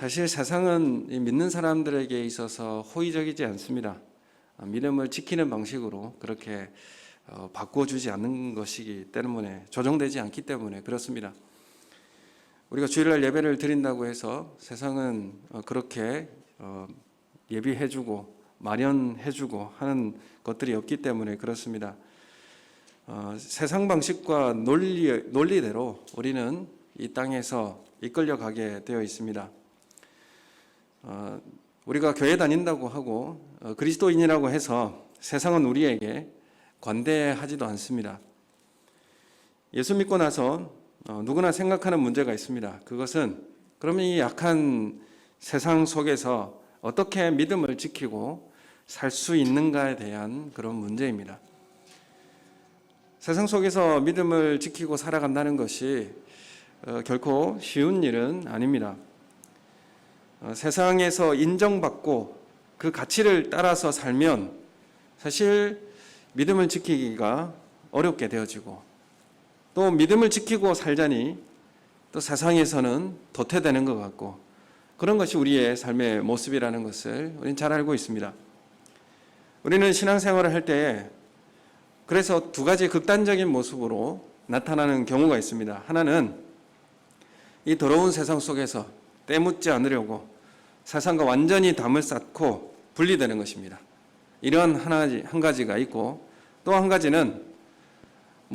사실 세상은 믿는 사람들에게 있어서 호의적이지 않습니다. 믿음을 지키는 방식으로 그렇게 바꿔주지 않는 것이기 때문에, 조정되지 않기 때문에 그렇습니다. 우리가 주일날 예배를 드린다고 해서 세상은 그렇게 예비해주고 마련해주고 하는 것들이 없기 때문에 그렇습니다. 세상 방식과 논리대로 우리는 이 땅에서 이끌려가게 되어 있습니다. 우리가 교회 다닌다고 하고 그리스도인이라고 해서 세상은 우리에게 관대하지도 않습니다. 예수 믿고 나서 누구나 생각하는 문제가 있습니다. 그것은 그러면 이 약한 세상 속에서 어떻게 믿음을 지키고 살 수 있는가에 대한 그런 문제입니다. 세상 속에서 믿음을 지키고 살아간다는 것이 결코 쉬운 일은 아닙니다. 세상에서 인정받고 그 가치를 따라서 살면 사실 믿음을 지키기가 어렵게 되어지고, 또 믿음을 지키고 살자니 또 세상에서는 도태되는 것 같고, 그런 것이 우리의 삶의 모습이라는 것을 우리는 잘 알고 있습니다. 우리는 신앙생활을 할 때에 그래서 두 가지 극단적인 모습으로 나타나는 경우가 있습니다. 하나는 이 더러운 세상 속에서 때묻지 않으려고 세상과 완전히 담을 쌓고 분리되는 것입니다. 이런 한 가지가 있고, 또 한 가지는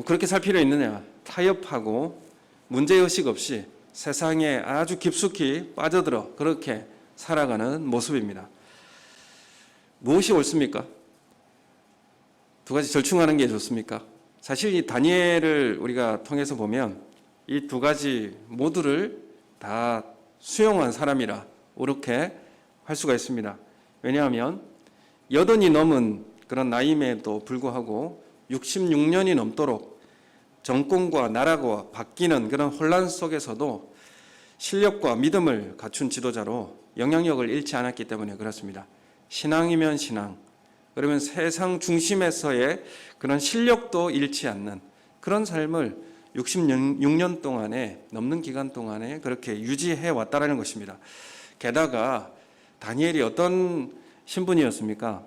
그렇게 살 필요 있느냐, 타협하고 문제의식 없이 세상에 아주 깊숙이 빠져들어 그렇게 살아가는 모습입니다. 무엇이 옳습니까? 두 가지 절충하는 게 좋습니까? 사실 이 다니엘을 우리가 통해서 보면 이 두 가지 모두를 다 수용한 사람이라 옳게 할 수가 있습니다. 왜냐하면 80이 넘은 그런 나이임에도 불구하고 66년이 넘도록 정권과 나라가 바뀌는 그런 혼란 속에서도 실력과 믿음을 갖춘 지도자로 영향력을 잃지 않았기 때문에 그렇습니다. 신앙이면 신앙, 그러면 세상 중심에서의 그런 실력도 잃지 않는 그런 삶을 66년 동안에, 넘는 기간 동안에 그렇게 유지해 왔다는 것입니다. 게다가 다니엘이 어떤 신분이었습니까?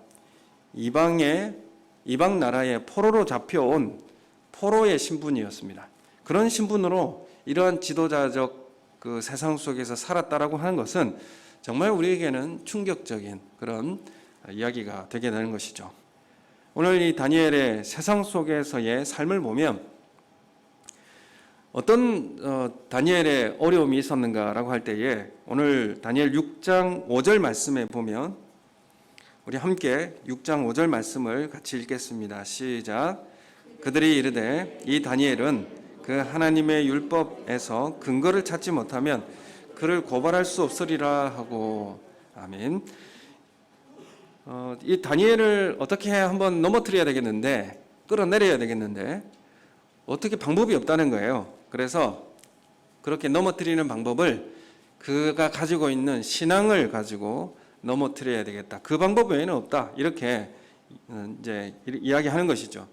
이방 나라의 포로로 잡혀온 포로의 신분이었습니다. 그런 신분으로 이러한 지도자적 그 세상 속에서 살았다라고 하는 것은 정말 우리에게는 충격적인 그런 이야기가 되게 되는 것이죠. 오늘 이 다니엘의 세상 속에서의 삶을 보면 어떤 다니엘의 어려움이 있었는가라고 할 때에 오늘 다니엘 6장 5절 말씀에 보면 우리 함께 6장 5절 말씀을 같이 읽겠습니다. 시작. 그들이 이르되 이 다니엘은 그 하나님의 율법에서 근거를 찾지 못하면 그를 고발할 수 없으리라 하고. 아멘. 이 다니엘을 어떻게 한번 넘어뜨려야 되겠는데, 끌어내려야 되겠는데 어떻게 방법이 없다는 거예요. 그래서 그렇게 넘어뜨리는 방법을 그가 가지고 있는 신앙을 가지고 넘어뜨려야 되겠다. 그 방법 외에는 없다. 이렇게 이제 이야기하는 것이죠.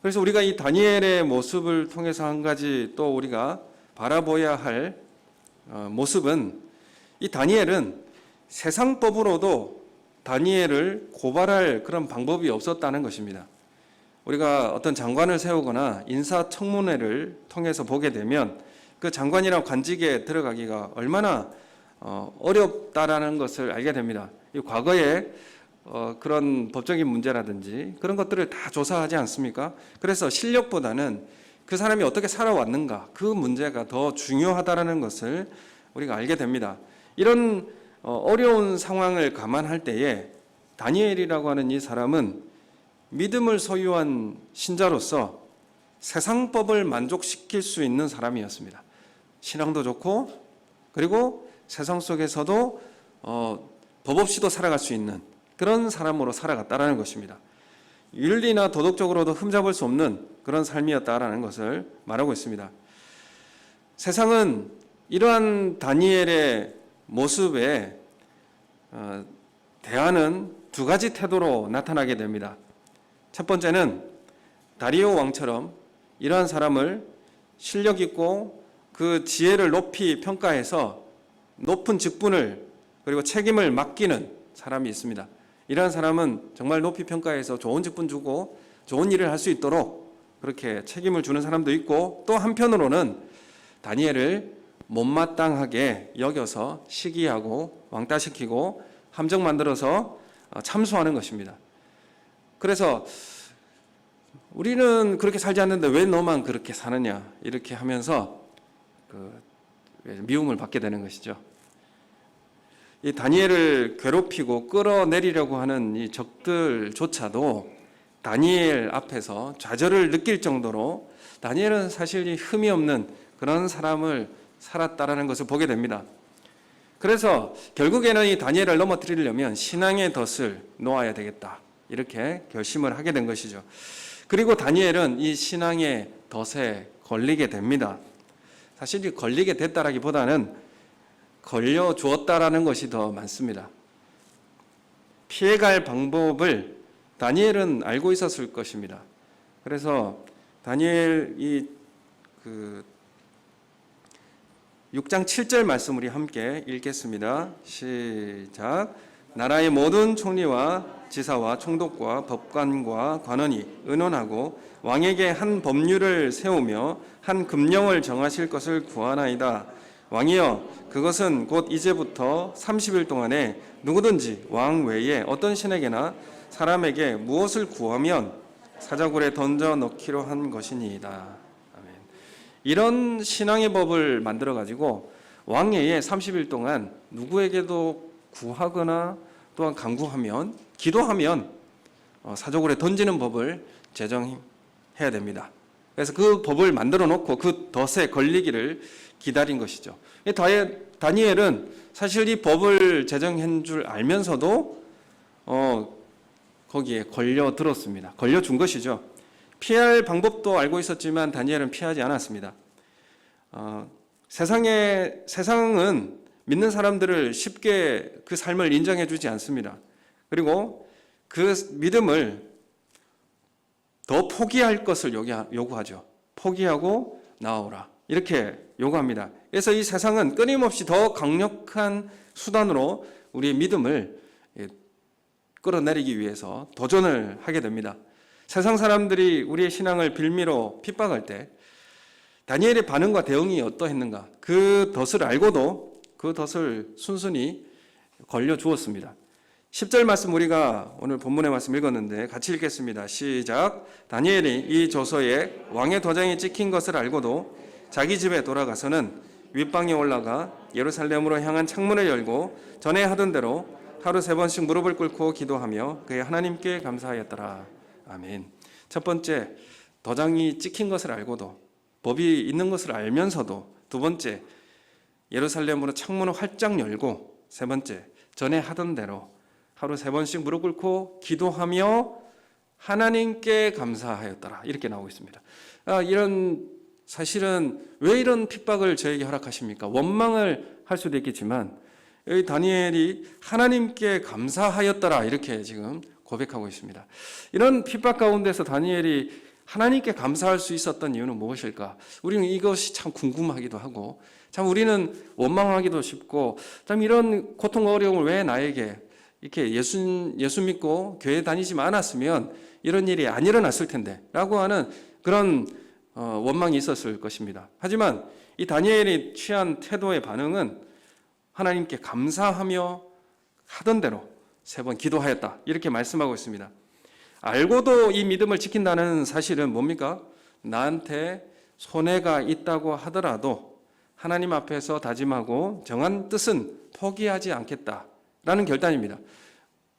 그래서 우리가 이 다니엘의 모습을 통해서 한 가지 또 우리가 바라봐야 할 모습은, 이 다니엘은 세상법으로도 다니엘을 고발할 그런 방법이 없었다는 것입니다. 우리가 어떤 장관을 세우거나 인사청문회를 통해서 보게 되면 그 장관이나 관직에 들어가기가 얼마나 어렵다라는 것을 알게 됩니다. 과거에 그런 법적인 문제라든지 그런 것들을 다 조사하지 않습니까? 그래서 실력보다는 그 사람이 어떻게 살아왔는가, 그 문제가 더 중요하다라는 것을 우리가 알게 됩니다. 이런 어려운 상황을 감안할 때에 다니엘이라고 하는 이 사람은 믿음을 소유한 신자로서 세상법을 만족시킬 수 있는 사람이었습니다. 신앙도 좋고, 그리고 세상 속에서도 법 없이도 살아갈 수 있는 그런 사람으로 살아갔다라는 것입니다. 윤리나 도덕적으로도 흠잡을 수 없는 그런 삶이었다라는 것을 말하고 있습니다. 세상은 이러한 다니엘의 모습에 대하는 두 가지 태도로 나타나게 됩니다. 첫 번째는 다리오 왕처럼 이러한 사람을 실력 있고 그 지혜를 높이 평가해서 높은 직분을 그리고 책임을 맡기는 사람이 있습니다. 이러한 사람은 정말 높이 평가해서 좋은 직분 주고 좋은 일을 할 수 있도록 그렇게 책임을 주는 사람도 있고, 또 한편으로는 다니엘을 못마땅하게 여겨서 시기하고 왕따시키고 함정 만들어서 참수하는 것입니다. 그래서 우리는 그렇게 살지 않는데 왜 너만 그렇게 사느냐 이렇게 하면서 미움을 받게 되는 것이죠. 이 다니엘을 괴롭히고 끌어내리려고 하는 이 적들조차도 다니엘 앞에서 좌절을 느낄 정도로 다니엘은 사실 이 흠이 없는 그런 사람을 살았다라는 것을 보게 됩니다. 그래서 결국에는 이 다니엘을 넘어뜨리려면 신앙의 덫을 놓아야 되겠다, 이렇게 결심을 하게 된 것이죠. 그리고 다니엘은 이 신앙의 덫에 걸리게 됩니다. 사실 걸리게 됐다라기보다는 걸려 주었다라는 것이 더 많습니다. 피해갈 방법을 다니엘은 알고 있었을 것입니다. 그래서 다니엘 6장 7절 말씀 우리 함께 읽겠습니다. 시작. 나라의 모든 총리와 지사와 총독과 법관과 관원이 의논하고 왕에게 한 법률을 세우며 한 금령을 정하실 것을 구하나이다. 왕이여, 그것은 곧 이제부터 30일 동안에 누구든지 왕 외에 어떤 신에게나 사람에게 무엇을 구하면 사자굴에 던져 넣기로 한 것이니이다. 아멘. 이런 신앙의 법을 만들어 가지고 왕 외에 30일 동안 누구에게도 구하거나 또한 간구하면, 기도하면 사자굴에 던지는 법을 제정해야 됩니다. 그래서 그 법을 만들어 놓고 그 덫에 걸리기를 기다린 것이죠. 다니엘은 사실 이 법을 제정한 줄 알면서도 거기에 걸려들었습니다. 걸려준 것이죠. 피할 방법도 알고 있었지만 다니엘은 피하지 않았습니다. 세상은 믿는 사람들을 쉽게 그 삶을 인정해 주지 않습니다. 그리고 그 믿음을 더 포기할 것을 요구하죠. 포기하고 나아오라, 이렇게 요구합니다. 그래서 이 세상은 끊임없이 더 강력한 수단으로 우리의 믿음을 끌어내리기 위해서 도전을 하게 됩니다. 세상 사람들이 우리의 신앙을 빌미로 핍박할 때 다니엘의 반응과 대응이 어떠했는가, 그 덫을 알고도 그 덫을 순순히 걸려주었습니다. 10절 말씀 우리가 오늘 본문의 말씀 읽었는데 같이 읽겠습니다. 시작. 다니엘이 이 조서에 왕의 도장이 찍힌 것을 알고도 자기 집에 돌아가서는 윗방에 올라가 예루살렘으로 향한 창문을 열고 전에 하던 대로 하루 3번씩 무릎을 꿇고 기도하며 그의 하나님께 감사하였더라. 아멘. 첫 번째, 도장이 찍힌 것을 알고도, 법이 있는 것을 알면서도, 두 번째, 예루살렘으로 창문을 활짝 열고, 세 번째, 전에 하던 대로 하루 3번씩 무릎 꿇고 기도하며 하나님께 감사하였더라, 이렇게 나오고 있습니다. 사실은 왜 이런 핍박을 저에게 허락하십니까? 원망을 할 수도 있겠지만 여기 다니엘이 하나님께 감사하였더라, 이렇게 지금 고백하고 있습니다. 이런 핍박 가운데서 다니엘이 하나님께 감사할 수 있었던 이유는 무엇일까? 우리는 이것이 참 궁금하기도 하고, 참 우리는 원망하기도 쉽고, 참 이런 고통 어려움을 왜 나에게, 이렇게 예수 믿고 교회 다니지 않았으면 이런 일이 안 일어났을 텐데 라고 하는 그런 원망이 있었을 것입니다. 하지만 이 다니엘이 취한 태도의 반응은 하나님께 감사하며 하던 대로 3번 기도하였다, 이렇게 말씀하고 있습니다. 알고도 이 믿음을 지킨다는 사실은 뭡니까? 나한테 손해가 있다고 하더라도 하나님 앞에서 다짐하고 정한 뜻은 포기하지 않겠다라는 결단입니다.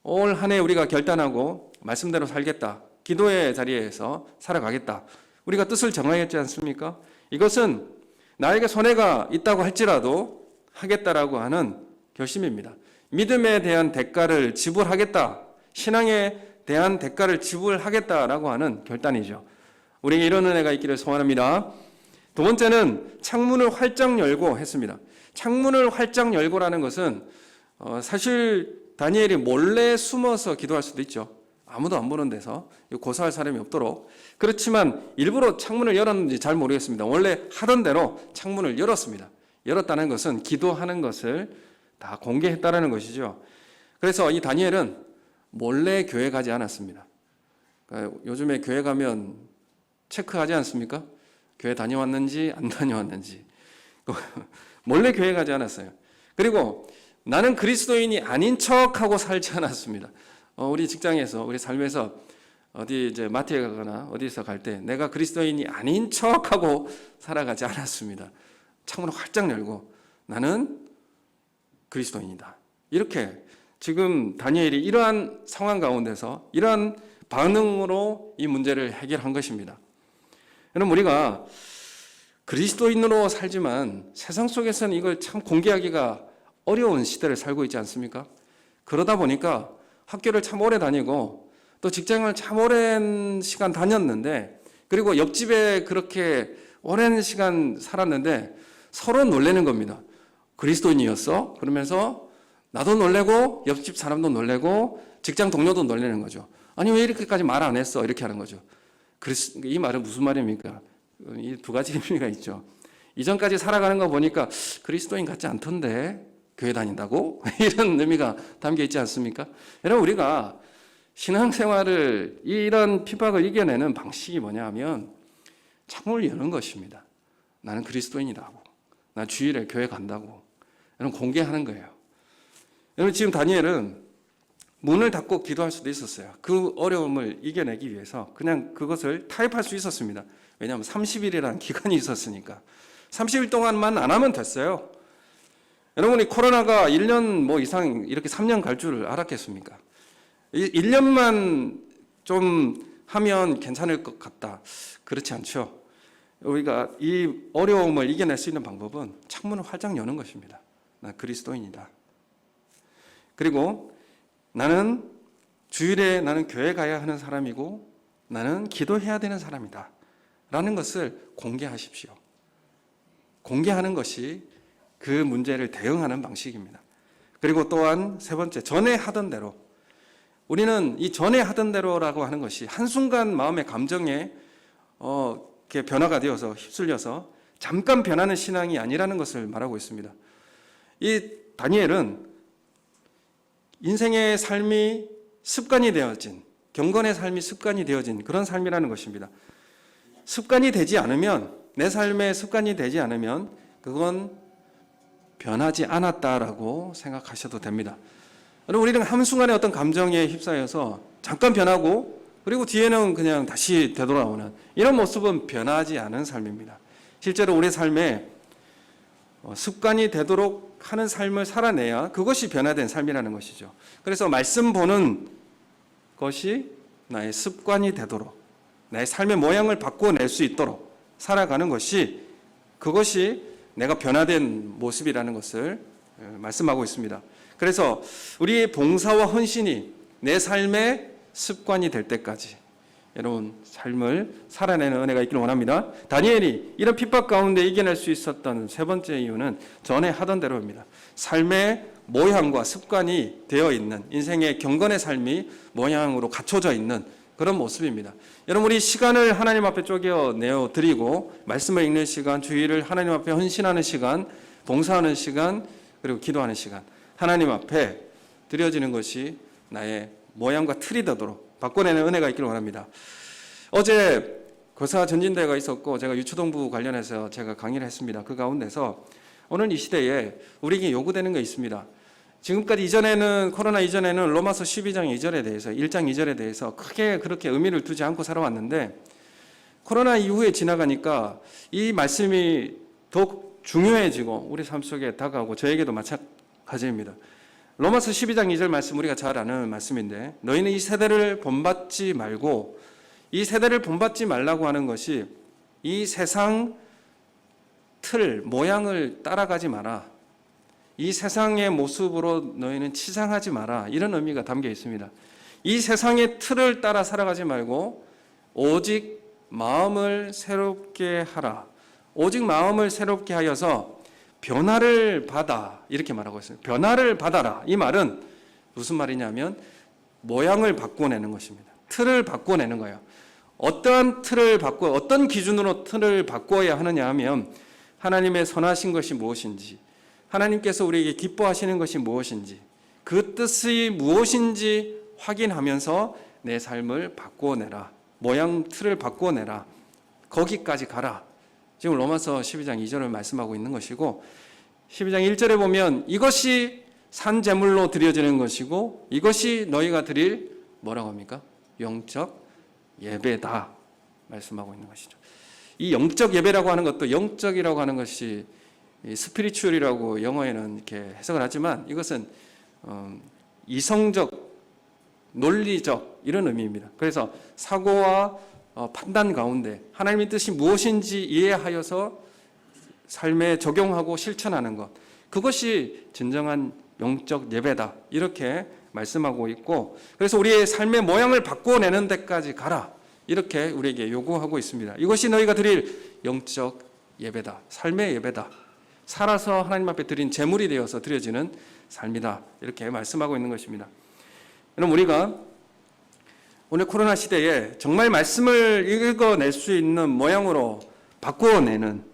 올 한 해 우리가 결단하고 말씀대로 살겠다, 기도의 자리에서 살아가겠다, 우리가 뜻을 정하였지 않습니까? 이것은 나에게 손해가 있다고 할지라도 하겠다라고 하는 결심입니다. 믿음에 대한 대가를 지불하겠다, 신앙에 대한 대가를 지불하겠다라고 하는 결단이죠. 우리에게 이런 은혜가 있기를 소원합니다. 두 번째는 창문을 활짝 열고 했습니다. 창문을 활짝 열고라는 것은 사실 다니엘이 몰래 숨어서 기도할 수도 있죠. 아무도 안 보는 데서 고사할 사람이 없도록. 그렇지만 일부러 창문을 열었는지 잘 모르겠습니다. 원래 하던 대로 창문을 열었습니다. 열었다는 것은 기도하는 것을 다 공개했다는 것이죠. 그래서 이 다니엘은 몰래 교회 가지 않았습니다. 그러니까 요즘에 교회 가면 체크하지 않습니까? 교회 다녀왔는지 안 다녀왔는지. 몰래 교회 가지 않았어요. 그리고 나는 그리스도인이 아닌 척하고 살지 않았습니다. 우리 직장에서, 우리 삶에서 어디 이제 마트에 가거나 어디서 갈 때 내가 그리스도인이 아닌 척하고 살아가지 않았습니다. 창문을 활짝 열고 나는 그리스도인이다. 이렇게 지금 다니엘이 이러한 상황 가운데서 이러한 반응으로 이 문제를 해결한 것입니다. 여러분, 우리가 그리스도인으로 살지만 세상 속에서는 이걸 참 공개하기가 어려운 시대를 살고 있지 않습니까? 그러다 보니까 학교를 참 오래 다니고 또 직장을 참 오랜 시간 다녔는데, 그리고 옆집에 그렇게 오랜 시간 살았는데 서로 놀래는 겁니다. 그리스도인이었어? 그러면서 나도 놀래고 옆집 사람도 놀래고 직장 동료도 놀래는 거죠. 아니 왜 이렇게까지 말 안 했어? 이렇게 하는 거죠. 이 말은 무슨 말입니까? 이 두 가지 의미가 있죠. 이전까지 살아가는 거 보니까 그리스도인 같지 않던데 교회 다닌다고? 이런 의미가 담겨 있지 않습니까? 여러분, 우리가 신앙생활을, 이런 핍박을 이겨내는 방식이 뭐냐 하면 창문을 여는 것입니다. 나는 그리스도인이라고, 나 주일에 교회 간다고, 여러분, 공개하는 거예요. 여러분, 지금 다니엘은 문을 닫고 기도할 수도 있었어요. 그 어려움을 이겨내기 위해서 그냥 그것을 타협할 수 있었습니다. 왜냐하면 30일이라는 기간이 있었으니까. 30일 동안만 안 하면 됐어요. 여러분이 코로나가 1년 이상 이렇게 3년 갈 줄을 알았겠습니까? 1년만 좀 하면 괜찮을 것 같다. 그렇지 않죠. 우리가 이 어려움을 이겨낼 수 있는 방법은 창문을 활짝 여는 것입니다. 나 그리스도인이다. 그리고 나는 주일에 나는 교회 가야 하는 사람이고 나는 기도해야 되는 사람이다. 라는 것을 공개하십시오. 공개하는 것이 그 문제를 대응하는 방식입니다. 그리고 또한 세 번째, 전에 하던 대로. 우리는 이 전에 하던 대로라고 하는 것이 한순간 마음의 감정에 이렇게 변화가 되어서 휩쓸려서 잠깐 변하는 신앙이 아니라는 것을 말하고 있습니다. 이 다니엘은 인생의 삶이 습관이 되어진, 경건의 삶이 습관이 되어진 그런 삶이라는 것입니다. 습관이 되지 않으면, 내 삶의 습관이 되지 않으면 그건 변하지 않았다라고 생각하셔도 됩니다. 여러분, 우리는 한순간에 어떤 감정에 휩싸여서 잠깐 변하고 그리고 뒤에는 그냥 다시 되돌아오는 이런 모습은 변하지 않은 삶입니다. 실제로 우리 삶에 습관이 되도록 하는 삶을 살아내야 그것이 변화된 삶이라는 것이죠. 그래서 말씀 보는 것이 나의 습관이 되도록, 나의 삶의 모양을 바꿔낼 수 있도록 살아가는 것이, 그것이 내가 변화된 모습이라는 것을 말씀하고 있습니다. 그래서 우리의 봉사와 헌신이 내 삶의 습관이 될 때까지 여러분 삶을 살아내는 은혜가 있기를 원합니다. 다니엘이 이런 핍박 가운데 이겨낼 수 있었던 세 번째 이유는 전에 하던 대로입니다. 삶의 모양과 습관이 되어 있는, 인생의 경건의 삶이 모양으로 갖춰져 있는 그런 모습입니다. 여러분, 우리 시간을 하나님 앞에 쪼개어 드리고 말씀을 읽는 시간, 주일을 하나님 앞에 헌신하는 시간, 봉사하는 시간, 그리고 기도하는 시간, 하나님 앞에 드려지는 것이 나의 모양과 틀이 되도록 바꿔내는 은혜가 있기를 원합니다. 어제 교사 전진대회가 있었고 제가 유초동부 관련해서 제가 강의를 했습니다. 그 가운데서 오늘 이 시대에 우리에게 요구되는 게 있습니다. 지금까지 이전에는, 코로나 이전에는 로마서 12장 2절에 대해서, 1장 2절에 대해서 크게 그렇게 의미를 두지 않고 살아왔는데, 코로나 이후에 지나가니까 이 말씀이 더욱 중요해지고 우리 삶 속에 다가오고 저에게도 마찬가지입니다. 로마서 12장 2절 말씀, 우리가 잘 아는 말씀인데, 너희는 이 세대를 본받지 말고, 이 세대를 본받지 말라고 하는 것이 이 세상 틀, 모양을 따라가지 마라. 이 세상의 모습으로 너희는 치상하지 마라. 이런 의미가 담겨 있습니다. 이 세상의 틀을 따라 살아가지 말고 오직 마음을 새롭게 하라. 오직 마음을 새롭게 하여서 변화를 받아, 이렇게 말하고 있어요. 변화를 받아라. 이 말은 무슨 말이냐면 모양을 바꿔내는 것입니다. 틀을 바꿔내는 거예요. 어떠한 틀을 어떤 기준으로 틀을 바꿔야 하느냐 하면 하나님의 선하신 것이 무엇인지, 하나님께서 우리에게 기뻐하시는 것이 무엇인지, 그 뜻이 무엇인지 확인하면서 내 삶을 바꿔내라. 모양 틀을 바꿔내라. 거기까지 가라. 지금 로마서 12장 2절을 말씀하고 있는 것이고, 12장 1절에 보면 이것이 산 제물로 드려지는 것이고 이것이 너희가 드릴 뭐라고 합니까? 영적 예배다 말씀하고 있는 것이죠. 이 영적 예배라고 하는 것도, 영적이라고 하는 것이 스피리추얼이라고 영어에는 이렇게 해석을 하지만 이것은 이성적, 논리적 이런 의미입니다. 그래서 사고와 판단 가운데 하나님의 뜻이 무엇인지 이해하여서 삶에 적용하고 실천하는 것, 그것이 진정한 영적 예배다 이렇게 말씀하고 있고, 그래서 우리의 삶의 모양을 바꿔내는 데까지 가라 이렇게 우리에게 요구하고 있습니다. 이것이 너희가 드릴 영적 예배다, 삶의 예배다, 살아서 하나님 앞에 드린 제물이 되어서 드려지는 삶이다 이렇게 말씀하고 있는 것입니다. 그럼 우리가 오늘 코로나 시대에 정말 말씀을 읽어낼 수 있는 모양으로 바꿔내는,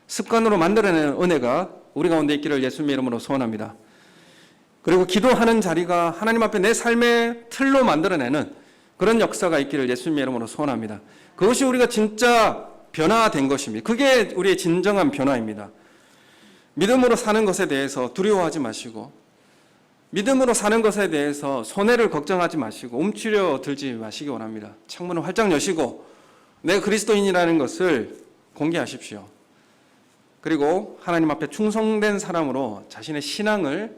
습관으로 만들어내는 은혜가 우리 가운데 있기를 예수님의 이름으로 소원합니다. 그리고 기도하는 자리가 하나님 앞에 내 삶의 틀로 만들어내는 그런 역사가 있기를 예수님의 이름으로 소원합니다. 그것이 우리가 진짜 변화된 것입니다. 그게 우리의 진정한 변화입니다. 믿음으로 사는 것에 대해서 두려워하지 마시고, 믿음으로 사는 것에 대해서 손해를 걱정하지 마시고 움츠려 들지 마시기 원합니다. 창문을 활짝 여시고 내가 그리스도인이라는 것을 공개하십시오. 그리고 하나님 앞에 충성된 사람으로 자신의 신앙을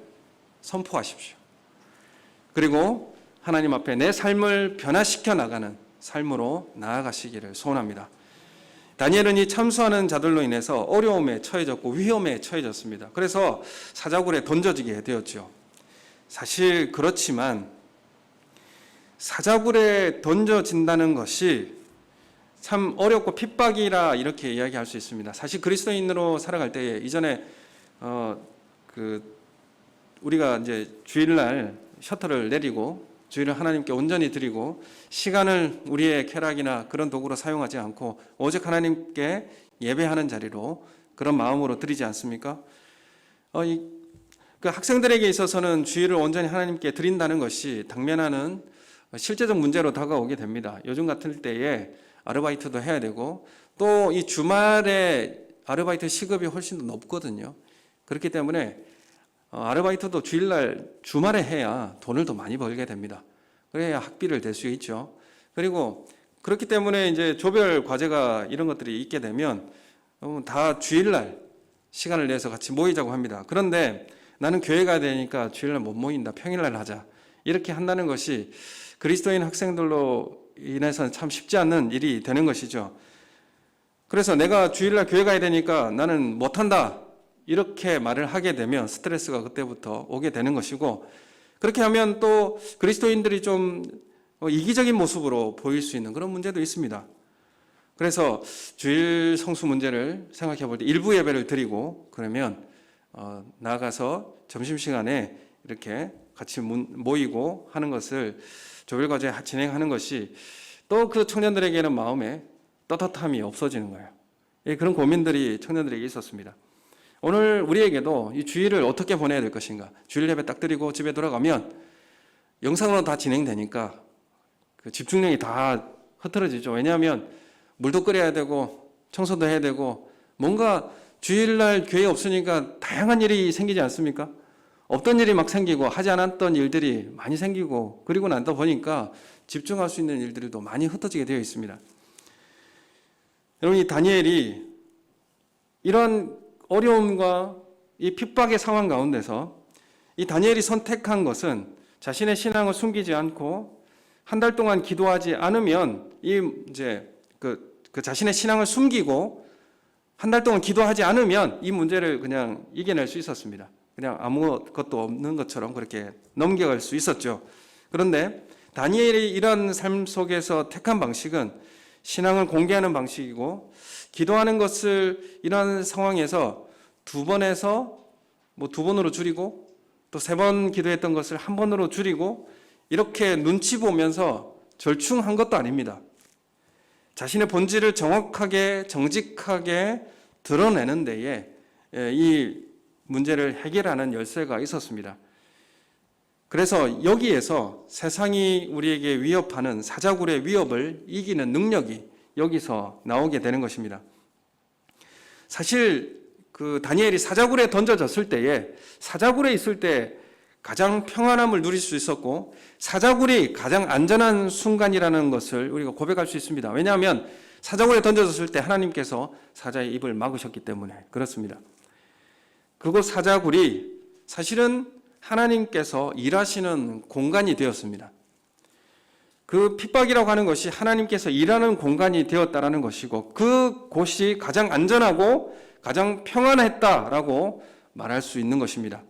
선포하십시오. 그리고 하나님 앞에 내 삶을 변화시켜 나가는 삶으로 나아가시기를 소원합니다. 다니엘은 이 참수하는 자들로 인해서 어려움에 처해졌고 위험에 처해졌습니다. 그래서 사자굴에 던져지게 되었죠. 사실 그렇지만 사자굴에 던져진다는 것이 참 어렵고 핍박이라 이렇게 이야기할 수 있습니다. 사실 그리스도인으로 살아갈 때에 이전에 우리가 이제 주일날 셔터를 내리고 주일을 하나님께 온전히 드리고 시간을 우리의 쾌락이나 그런 도구로 사용하지 않고 오직 하나님께 예배하는 자리로 그런 마음으로 드리지 않습니까? 그 학생들에게 있어서는 주일을 온전히 하나님께 드린다는 것이 당면하는 실제적 문제로 다가오게 됩니다. 요즘 같은 때에 아르바이트도 해야 되고 또 이 주말에 아르바이트 시급이 훨씬 더 높거든요. 그렇기 때문에 아르바이트도 주일날 주말에 해야 돈을 더 많이 벌게 됩니다. 그래야 학비를 댈 수 있죠. 그리고 그렇기 때문에 이제 조별 과제가 이런 것들이 있게 되면 다 주일날 시간을 내서 같이 모이자고 합니다. 그런데 나는 교회 가야 되니까 주일날 못 모인다, 평일날 하자 이렇게 한다는 것이 그리스도인 학생들로 인해서는 참 쉽지 않는 일이 되는 것이죠. 그래서 내가 주일날 교회 가야 되니까 나는 못한다 이렇게 말을 하게 되면 스트레스가 그때부터 오게 되는 것이고, 그렇게 하면 또 그리스도인들이 좀 이기적인 모습으로 보일 수 있는 그런 문제도 있습니다. 그래서 주일 성수 문제를 생각해 볼 때 일부 예배를 드리고 그러면 나아가서 점심시간에 이렇게 같이 모이고 하는 것을 조별과제 진행하는 것이 또 그 청년들에게는 마음에 떳떳함이 없어지는 거예요. 그런 고민들이 청년들에게 있었습니다. 오늘 우리에게도 이 주일을 어떻게 보내야 될 것인가, 주일 예배 딱 드리고 집에 돌아가면 영상으로 다 진행되니까 그 집중력이 다 흐트러지죠. 왜냐하면 물도 끓여야 되고 청소도 해야 되고 뭔가 주일날 교회 없으니까 다양한 일이 생기지 않습니까? 없던 일이 막 생기고 하지 않았던 일들이 많이 생기고, 그리고 나다 보니까 집중할 수 있는 일들이 또 많이 흩어지게 되어 있습니다. 여러분, 이 다니엘이 이런 어려움과 이 핍박의 상황 가운데서 이 다니엘이 선택한 것은 자신의 신앙을 숨기지 않고 한 달 동안 기도하지 않으면 그 자신의 신앙을 숨기고 한 달 동안 기도하지 않으면 이 문제를 그냥 이겨낼 수 있었습니다. 그냥 아무것도 없는 것처럼 그렇게 넘겨갈 수 있었죠. 그런데 다니엘이 이런 삶 속에서 택한 방식은 신앙을 공개하는 방식이고, 기도하는 것을 이런 상황에서 2번에서 2번으로 줄이고 또 3번 기도했던 것을 1번으로 줄이고 이렇게 눈치 보면서 절충한 것도 아닙니다. 자신의 본질을 정확하게 정직하게 드러내는 데에 이 문제를 해결하는 열쇠가 있었습니다. 그래서 여기에서 세상이 우리에게 위협하는 사자굴의 위협을 이기는 능력이 여기서 나오게 되는 것입니다. 사실 그 다니엘이 사자굴에 던져졌을 때에 사자굴에 있을 때 가장 평안함을 누릴 수 있었고 사자굴이 가장 안전한 순간이라는 것을 우리가 고백할 수 있습니다. 왜냐하면 사자굴에 던져졌을 때 하나님께서 사자의 입을 막으셨기 때문에 그렇습니다. 그곳 사자굴이 사실은 하나님께서 일하시는 공간이 되었습니다. 그 핍박이라고 하는 것이 하나님께서 일하는 공간이 되었다라는 것이고 그 곳이 가장 안전하고 가장 평안했다라고 말할 수 있는 것입니다.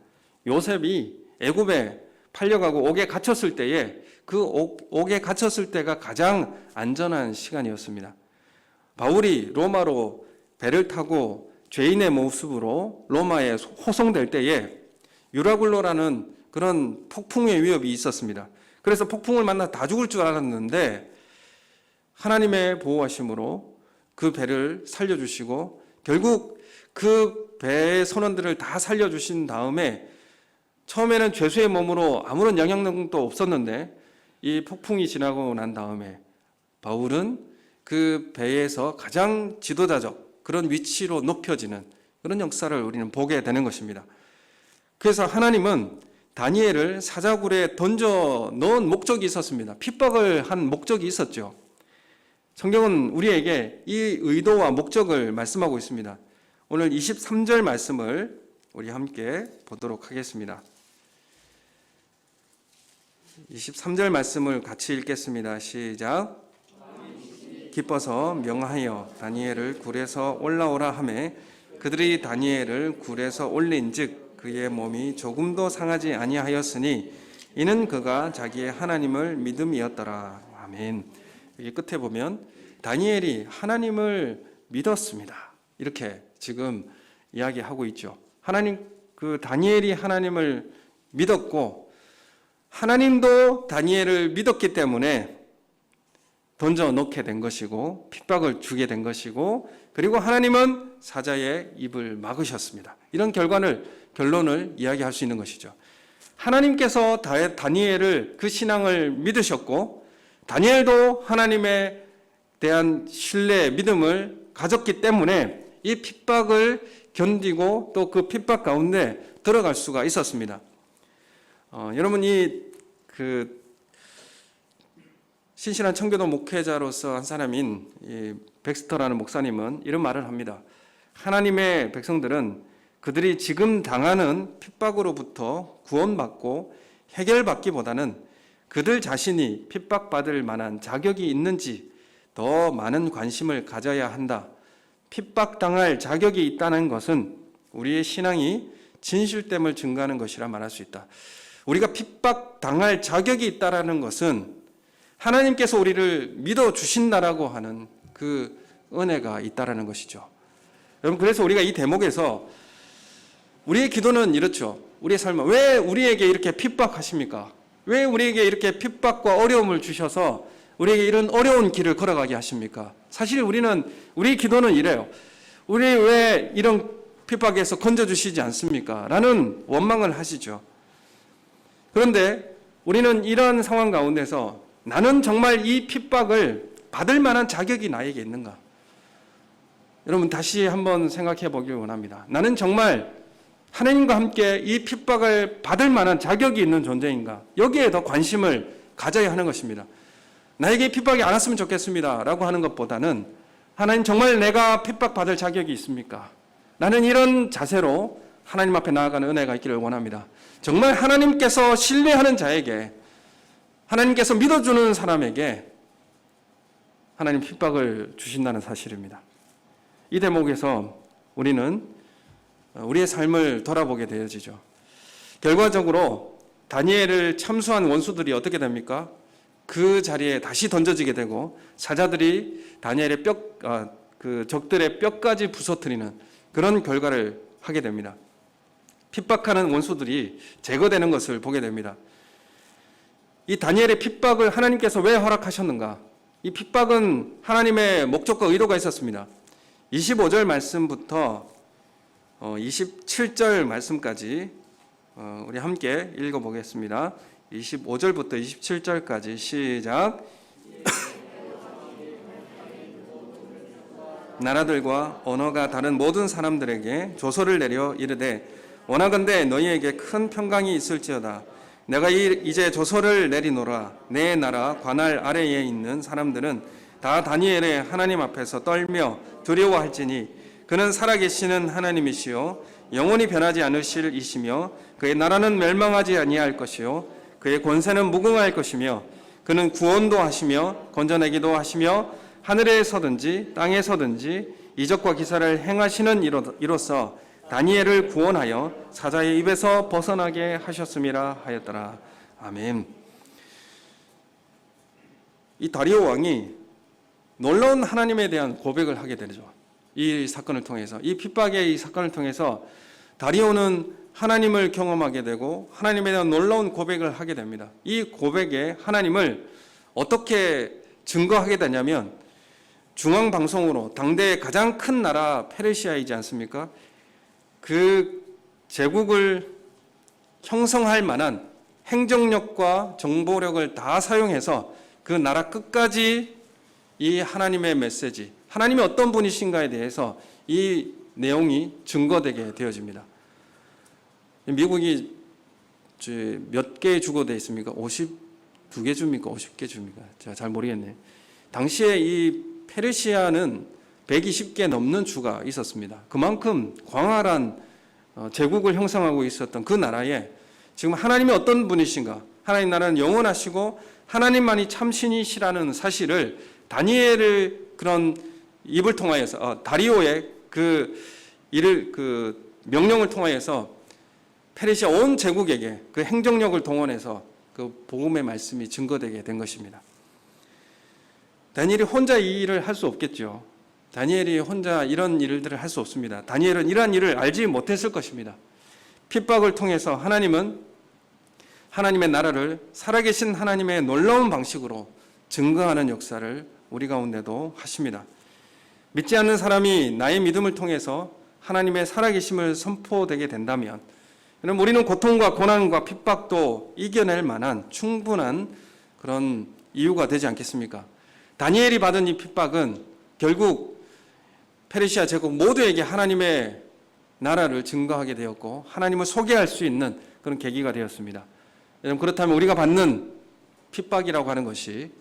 요셉이 애굽에 팔려가고 옥에 갇혔을 때에 그 옥에 갇혔을 때가 가장 안전한 시간이었습니다. 바울이 로마로 배를 타고 죄인의 모습으로 로마에 호송될 때에 유라굴로라는 그런 폭풍의 위협이 있었습니다. 그래서 폭풍을 만나 다 죽을 줄 알았는데 하나님의 보호하심으로 그 배를 살려주시고 결국 그 배의 선원들을 다 살려주신 다음에 처음에는 죄수의 몸으로 아무런 영향력도 없었는데 이 폭풍이 지나고 난 다음에 바울은 그 배에서 가장 지도자적 그런 위치로 높여지는 그런 역사를 우리는 보게 되는 것입니다. 그래서 하나님은 다니엘을 사자굴에 던져 넣은 목적이 있었습니다. 핍박을 한 목적이 있었죠. 성경은 우리에게 이 의도와 목적을 말씀하고 있습니다. 오늘 23절 말씀을 우리 함께 보도록 하겠습니다. 23절 말씀을 같이 읽겠습니다. 시작. 기뻐서 명하여 다니엘을 굴에서 올라오라 하매 그들이 다니엘을 굴에서 올린즉 그의 몸이 조금도 상하지 아니하였으니 이는 그가 자기의 하나님을 믿음이었더라. 아멘. 여기 끝에 보면 다니엘이 하나님을 믿었습니다. 이렇게 지금 이야기하고 있죠. 그 다니엘이 하나님을 믿었고 하나님도 다니엘을 믿었기 때문에 던져 놓게 된 것이고 핍박을 주게 된 것이고 그리고 하나님은 사자의 입을 막으셨습니다. 이런 결론을 이야기할 수 있는 것이죠. 하나님께서 다니엘을 그 신앙을 믿으셨고 다니엘도 하나님에 대한 신뢰, 믿음을 가졌기 때문에 이 핍박을 견디고 또 그 핍박 가운데 들어갈 수가 있었습니다. 여러분이 신실한 청교도 목회자로서 한 사람인 이 백스터라는 목사님은 이런 말을 합니다. 하나님의 백성들은 그들이 지금 당하는 핍박으로부터 구원받고 해결받기보다는 그들 자신이 핍박받을 만한 자격이 있는지 더 많은 관심을 가져야 한다. 핍박당할 자격이 있다는 것은 우리의 신앙이 진실됨을 증거하는 것이라 말할 수 있다. 우리가 핍박당할 자격이 있다는 것은 하나님께서 우리를 믿어주신다라고 하는 그 은혜가 있다는 것이죠. 여러분, 그래서 우리가 이 대목에서 우리의 기도는 이렇죠. 우리의 삶은 왜 우리에게 이렇게 핍박하십니까? 왜 우리에게 이렇게 핍박과 어려움을 주셔서 우리에게 이런 어려운 길을 걸어가게 하십니까? 사실 우리의 기도는 이래요. 우리 왜 이런 핍박에서 건져주시지 않습니까? 라는 원망을 하시죠. 그런데 우리는 이런 상황 가운데서 나는 정말 이 핍박을 받을 만한 자격이 나에게 있는가? 여러분 다시 한번 생각해 보길 원합니다. 나는 정말 하나님과 함께 이 핍박을 받을 만한 자격이 있는 존재인가? 여기에 더 관심을 가져야 하는 것입니다. 나에게 핍박이 안 왔으면 좋겠습니다 라고 하는 것보다는 하나님 정말 내가 핍박받을 자격이 있습니까? 나는 이런 자세로 하나님 앞에 나아가는 은혜가 있기를 원합니다. 정말 하나님께서 신뢰하는 자에게 하나님께서 믿어주는 사람에게 하나님 핍박을 주신다는 사실입니다. 이 대목에서 우리는 우리의 삶을 돌아보게 되어지죠. 결과적으로 다니엘을 참수한 원수들이 어떻게 됩니까? 그 자리에 다시 던져지게 되고 사자들이 다니엘의 그 적들의 뼈까지 부서뜨리는 그런 결과를 하게 됩니다. 핍박하는 원수들이 제거되는 것을 보게 됩니다. 이 다니엘의 핍박을 하나님께서 왜 허락하셨는가? 이 핍박은 하나님의 목적과 의도가 있었습니다. 25절 말씀부터 27절 말씀까지 우리 함께 읽어보겠습니다. 25절부터 27절까지 시작. 나라들과 언어가 다른 모든 사람들에게 조서를 내려 이르되 원하건대 너희에게 큰 평강이 있을지어다. 내가 이제 조서를 내리노라. 내 나라 관할 아래에 있는 사람들은 다 다니엘의 하나님 앞에서 떨며 두려워할지니 그는 살아계시는 하나님이시요 영원히 변하지 않으실 이시며 그의 나라는 멸망하지 아니할 것이요 그의 권세는 무궁할 것이며 그는 구원도 하시며 건져내기도 하시며 하늘에서든지 땅에서든지 이적과 기사를 행하시는 이로써 다니엘을 구원하여 사자의 입에서 벗어나게 하셨음이라 하였더라. 아멘. 이 다리오 왕이 놀라운 하나님에 대한 고백을 하게 되죠. 이 사건을 통해서, 이 핍박의 이 사건을 통해서 다리오는 하나님을 경험하게 되고 하나님에 대한 놀라운 고백을 하게 됩니다. 이 고백에 하나님을 어떻게 증거하게 되냐면 중앙방송으로 당대의 가장 큰 나라 페르시아이지 않습니까? 그 제국을 형성할 만한 행정력과 정보력을 다 사용해서 그 나라 끝까지 이 하나님의 메시지, 하나님이 어떤 분이신가에 대해서 이 내용이 증거되게 되어집니다. 미국이 몇 개의 주가 되어 있습니까? 52개 주입니까? 50개 주입니까? 제가 잘 모르겠네요. 당시에 이 페르시아는 120개 넘는 주가 있었습니다. 그만큼 광활한 제국을 형성하고 있었던 그 나라에 지금 하나님이 어떤 분이신가, 하나님 나라는 영원하시고 하나님만이 참신이시라는 사실을 다니엘을 그런 입을 통하여서 다리오의 그 명령을 통하여서 페르시아 온 제국에게 그 행정력을 동원해서 그 복음의 말씀이 증거되게 된 것입니다. 다니엘이 혼자 이 일을 할 수 없겠죠. 다니엘이 혼자 이런 일들을 할 수 없습니다. 다니엘은 이러한 일을 알지 못했을 것입니다. 핍박을 통해서 하나님은 하나님의 나라를 살아계신 하나님의 놀라운 방식으로 증거하는 역사를 우리 가운데도 하십니다. 믿지 않는 사람이 나의 믿음을 통해서 하나님의 살아계심을 선포되게 된다면 우리는 고통과 고난과 핍박도 이겨낼 만한 충분한 그런 이유가 되지 않겠습니까? 다니엘이 받은 이 핍박은 결국 페르시아 제국 모두에게 하나님의 나라를 증거하게 되었고 하나님을 소개할 수 있는 그런 계기가 되었습니다. 여러분, 그렇다면 우리가 받는 핍박이라고 하는 것이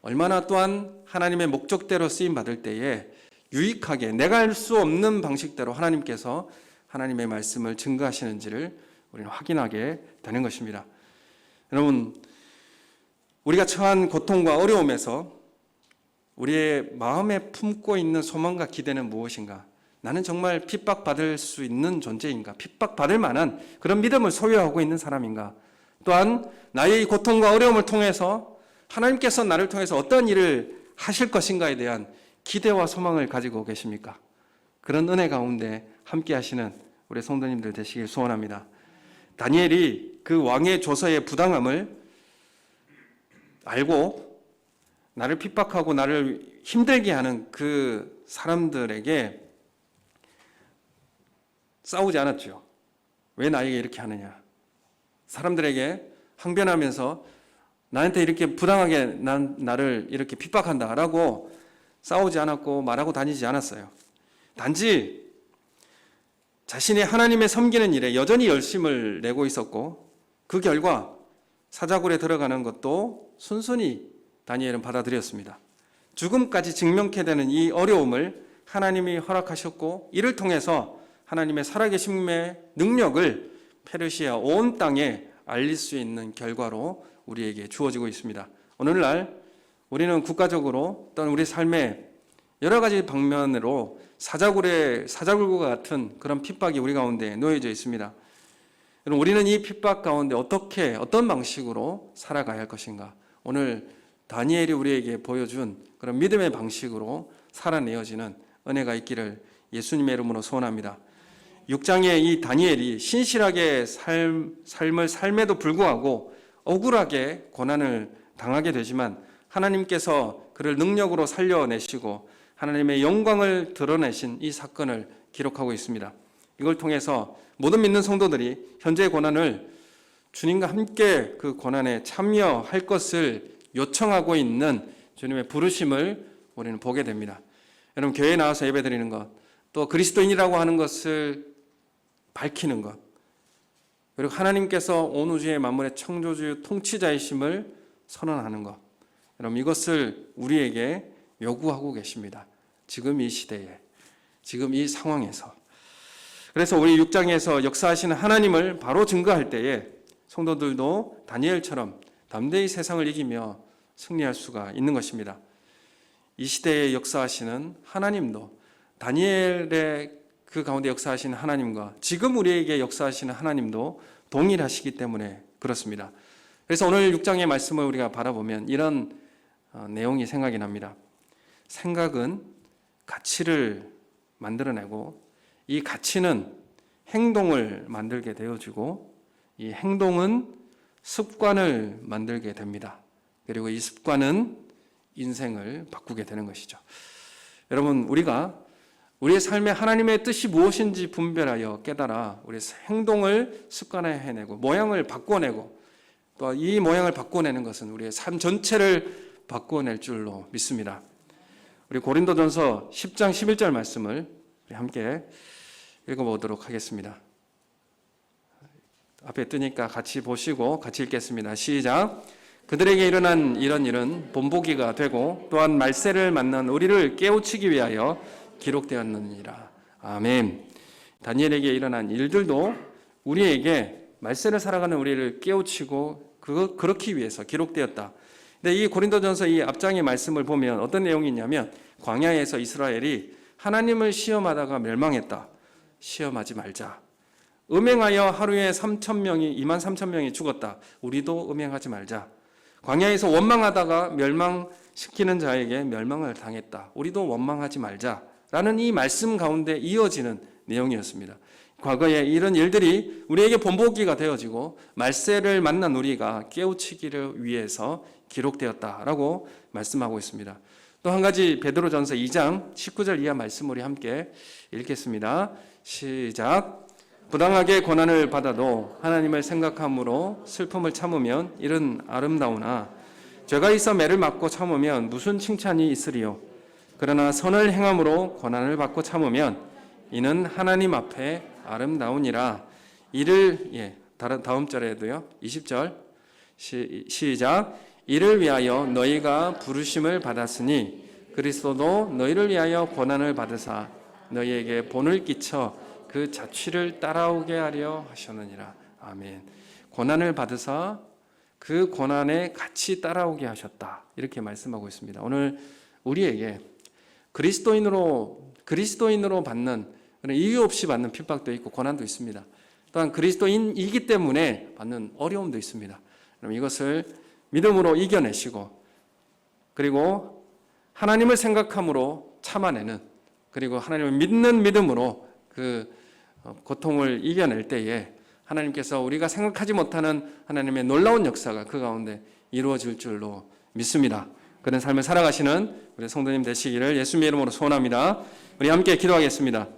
얼마나 또한 하나님의 목적대로 쓰임받을 때에 유익하게 내가 할 수 없는 방식대로 하나님께서 하나님의 말씀을 증거하시는지를 우리는 확인하게 되는 것입니다. 여러분, 우리가 처한 고통과 어려움에서 우리의 마음에 품고 있는 소망과 기대는 무엇인가? 나는 정말 핍박받을 수 있는 존재인가? 핍박받을 만한 그런 믿음을 소유하고 있는 사람인가? 또한 나의 이 고통과 어려움을 통해서 하나님께서 나를 통해서 어떤 일을 하실 것인가에 대한 기대와 소망을 가지고 계십니까? 그런 은혜 가운데 함께 하시는 우리 성도님들 되시길 소원합니다. 다니엘이 그 왕의 조서의 부당함을 알고 나를 핍박하고 나를 힘들게 하는 그 사람들에게 싸우지 않았죠. 왜 나에게 이렇게 하느냐? 사람들에게 항변하면서 나한테 이렇게 부당하게 나를 이렇게 핍박한다라고 싸우지 않았고 말하고 다니지 않았어요. 단지 자신이 하나님의 섬기는 일에 여전히 열심을 내고 있었고 그 결과 사자굴에 들어가는 것도 순순히 다니엘은 받아들였습니다. 죽음까지 직면케 되는 이 어려움을 하나님이 허락하셨고 이를 통해서 하나님의 살아계심의 능력을 페르시아 온 땅에 알릴 수 있는 결과로 우리에게 주어지고 있습니다. 오늘날 우리는 국가적으로 또는 우리 삶의 여러 가지 방면으로 사자굴과 같은 그런 핍박이 우리 가운데 놓여져 있습니다. 우리는 이 핍박 가운데 어떤 방식으로 살아가야 할 것인가? 오늘 다니엘이 우리에게 보여준 그런 믿음의 방식으로 살아내어지는 은혜가 있기를 예수님의 이름으로 소원합니다. 6장의 이 다니엘이 신실하게 삶을 삶에도 불구하고 억울하게 고난을 당하게 되지만 하나님께서 그를 능력으로 살려내시고 하나님의 영광을 드러내신 이 사건을 기록하고 있습니다. 이걸 통해서 모든 믿는 성도들이 현재의 고난을 주님과 함께 그 고난에 참여할 것을 요청하고 있는 주님의 부르심을 우리는 보게 됩니다. 여러분, 교회에 나와서 예배드리는 것, 또 그리스도인이라고 하는 것을 밝히는 것, 그리고 하나님께서 온 우주의 만물의 창조주 통치자이심을 선언하는 것, 여러분, 이것을 우리에게 요구하고 계십니다. 지금 이 시대에, 지금 이 상황에서. 그래서 우리 6장에서 역사하시는 하나님을 바로 증거할 때에 성도들도 다니엘처럼 담대히 세상을 이기며 승리할 수가 있는 것입니다. 이 시대에 역사하시는 하나님도 다니엘의 그 가운데 역사하시는 하나님과 지금 우리에게 역사하시는 하나님도 동일하시기 때문에 그렇습니다. 그래서 오늘 6장의 말씀을 우리가 바라보면 이런 내용이 생각이 납니다. 생각은 가치를 만들어내고 이 가치는 행동을 만들게 되어지고 이 행동은 습관을 만들게 됩니다. 그리고 이 습관은 인생을 바꾸게 되는 것이죠. 여러분, 우리가 우리의 삶에 하나님의 뜻이 무엇인지 분별하여 깨달아 우리의 행동을 습관화해내고 모양을 바꿔내고 또 이 모양을 바꿔내는 것은 우리의 삶 전체를 바꿔낼 줄로 믿습니다. 우리 고린도전서 10장 11절 말씀을 우리 함께 읽어보도록 하겠습니다. 앞에 뜨니까 같이 보시고 같이 읽겠습니다. 시작. 그들에게 일어난 이런 일은 본보기가 되고 또한 말세를 만난 우리를 깨우치기 위하여 기록되었느니라. 아멘. 다니엘에게 일어난 일들도 우리에게 말세를 살아가는 우리를 깨우치고 그렇기 위해서 기록되었다. 근데 이 고린도전서 이 앞장의 말씀을 보면 어떤 내용이 있냐면 광야에서 이스라엘이 하나님을 시험하다가 멸망했다. 시험하지 말자. 음행하여 하루에 2만 3천 명이 죽었다. 우리도 음행하지 말자. 광야에서 원망하다가 멸망시키는 자에게 멸망을 당했다. 우리도 원망하지 말자. 라는 이 말씀 가운데 이어지는 내용이었습니다. 과거에 이런 일들이 우리에게 본보기가 되어지고 말세를 만난 우리가 깨우치기를 위해서 기록되었다라고 말씀하고 있습니다. 또 한 가지 베드로전서 2장 19절 이하 말씀 우리 함께 읽겠습니다. 시작. 부당하게 고난을 받아도 하나님을 생각함으로 슬픔을 참으면 이는 아름다우나 죄가 있어 매를 맞고 참으면 무슨 칭찬이 있으리요. 그러나 선을 행함으로 고난을 받고 참으면 이는 하나님 앞에 아름다우니라. 이를 다음 절에도요. 20절 시작. 이를 위하여 너희가 부르심을 받았으니 그리스도도 너희를 위하여 고난을 받으사 너희에게 본을 끼쳐 그 자취를 따라오게 하려 하셨느니라. 아멘. 고난을 받으사 그 고난에 같이 따라오게 하셨다. 이렇게 말씀하고 있습니다. 오늘 우리에게 그리스도인으로 받는 이유 없이 받는 핍박도 있고 고난도 있습니다. 또한 그리스도인이기 때문에 받는 어려움도 있습니다. 그럼 이것을 믿음으로 이겨내시고 그리고 하나님을 생각함으로 참아내는 그리고 하나님을 믿는 믿음으로 그 고통을 이겨낼 때에 하나님께서 우리가 생각하지 못하는 하나님의 놀라운 역사가 그 가운데 이루어질 줄로 믿습니다. 그런 삶을 살아가시는 우리 성도님 되시기를 예수님의 이름으로 소원합니다. 우리 함께 기도하겠습니다.